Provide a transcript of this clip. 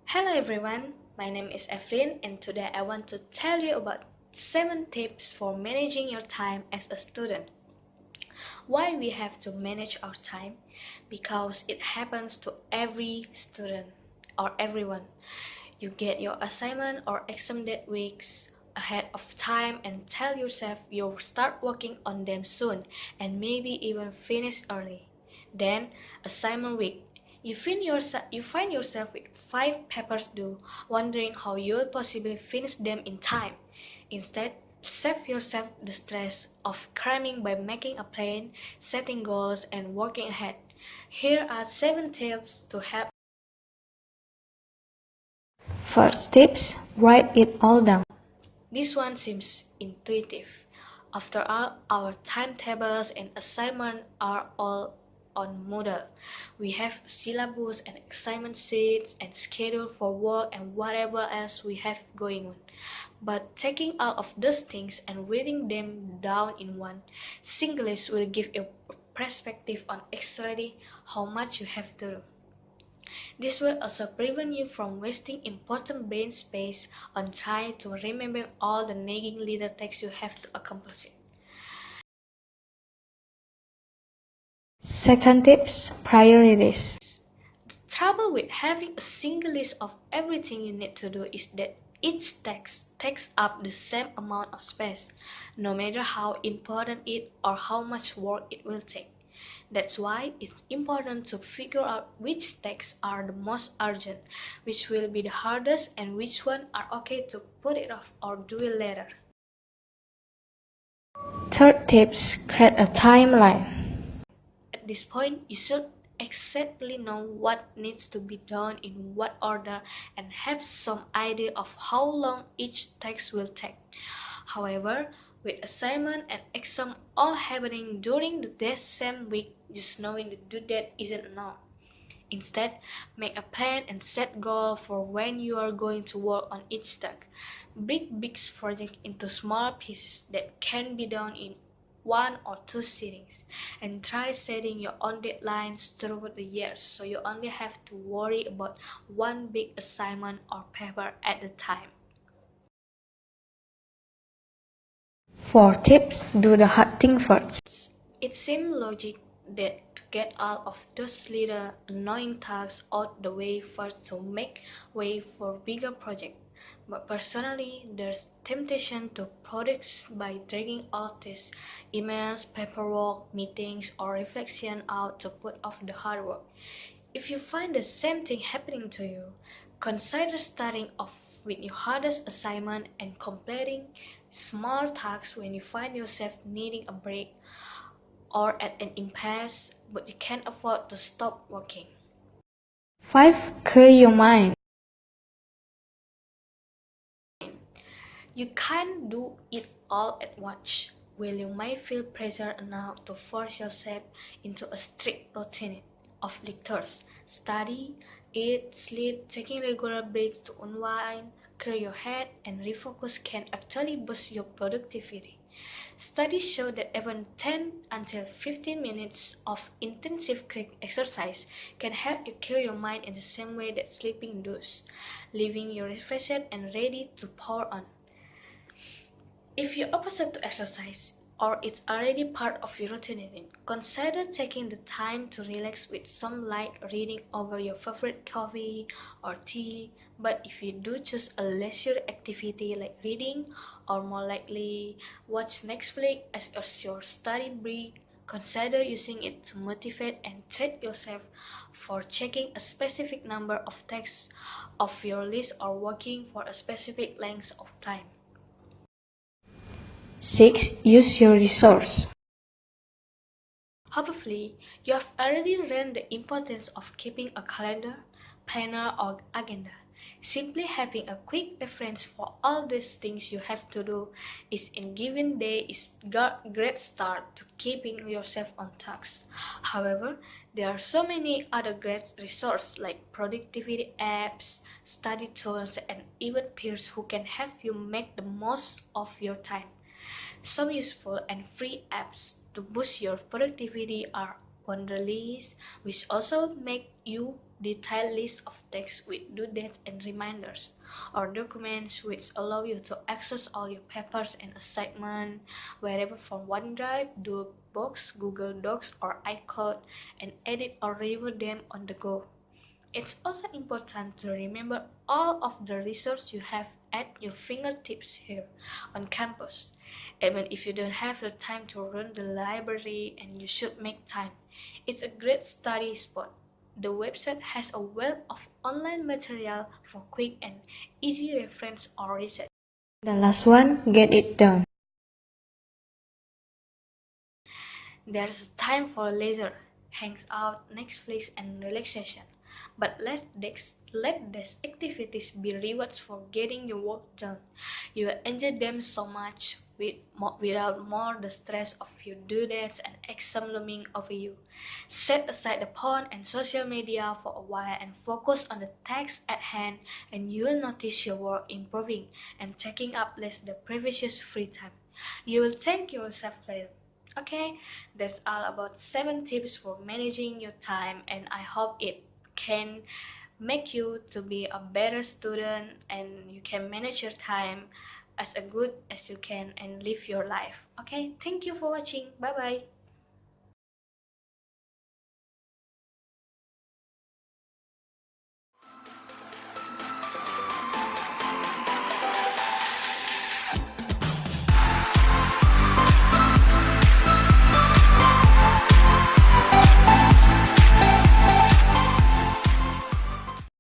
Hello everyone, my name is Evlyn and today I want to tell you about 7 tips for managing your time as a student. Why we have to manage our time? Because it happens to every student or everyone. You get your assignment or exam date weeks ahead of time and tell yourself you'll start working on them soon and maybe even finish early. Then, assignment week. You find yourself with 5 papers due, wondering how you'll possibly finish them in time. Instead, save yourself the stress of cramming by making a plan, setting goals, and working ahead. Here are 7 tips to help. First tips, write it all down. This one seems intuitive. After all, our timetables and assignments are all on Moodle. We have syllabus and assignment sheets and schedule for work and whatever else we have going on. But taking all of those things and writing them down in one single list will give you a perspective on exactly how much you have to do. This will also prevent you from wasting important brain space on trying to remember all the nagging little tasks you have to accomplish. Second tips, priorities. The trouble with having a single list of everything you need to do is that each task takes up the same amount of space, no matter how important it or how much work it will take. That's why it's important to figure out which tasks are the most urgent, which will be the hardest, and which ones are okay to put it off or do it later. Third tips, create a timeline. At this point, you should exactly know what needs to be done in what order and have some idea of how long each task will take. However, with assignment and exam all happening during the same week, just knowing the due date isn't enough. Instead, make a plan and set goals for when you are going to work on each task. Break big projects into small pieces that can be done in 1 or 2 sittings, and try setting your own deadlines throughout the year so you only have to worry about one big assignment or paper at a time. Fourth tips, do the hard thing first. It seems logic that to get all of those little annoying tasks out the way first to make way for bigger projects. But personally, there's temptation to products by dragging all these emails, paperwork, meetings, or reflection out to put off the hard work. If you find the same thing happening to you, consider starting off with your hardest assignment and completing small tasks when you find yourself needing a break or at an impasse, but you can't afford to stop working. 5. Clear your mind. You can't do it all at once. While you may feel pressure enough to force yourself into a strict routine of lectures, study, eat, sleep, taking regular breaks to unwind, clear your head, and refocus can actually boost your productivity. Studies show that even 10 until 15 minutes of intensive quick exercise can help you clear your mind in the same way that sleeping does, leaving you refreshed and ready to power on. If you're opposite to exercise, or it's already part of your routine, consider taking the time to relax with some light reading over your favorite coffee or tea. But if you do choose a leisure activity like reading, or more likely watch Netflix as your study break, consider using it to motivate and treat yourself for checking a specific number of tasks off your list or working for a specific length of time. 6. Use your resource. Hopefully, you have already learned the importance of keeping a calendar, planner, or agenda. Simply having a quick reference for all these things you have to do is in given day is a great start to keeping yourself on task. However, there are so many other great resources like productivity apps, study tools, and even peers who can help you make the most of your time. Some useful and free apps to boost your productivity are Wonderlist, which also make you detailed list of texts with due dates and reminders, or documents which allow you to access all your papers and assignments wherever from OneDrive, Dropbox, Google Docs, or iCloud, and edit or review them on the go. It's also important to remember all of the resources you have at your fingertips here on campus. Even if you don't have the time to run the library, and you should make time, it's a great study spot. The website has a wealth of online material for quick and easy reference or research. The last one, get it done. There's time for leisure, hangs out, Netflix, and relaxation. But let these activities be rewards for getting your work done. You will enjoy them so much without more the stress of your due dates and exam looming over you. Set aside the phone and social media for a while and focus on the task at hand, and you will notice your work improving and taking up less the previous free time. You will thank yourself later. Okay, that's all about 7 tips for managing your time, and I hope it can make you to be a better student, and you can manage your time as a good as you can and live your life. Okay, thank you for watching. Bye bye.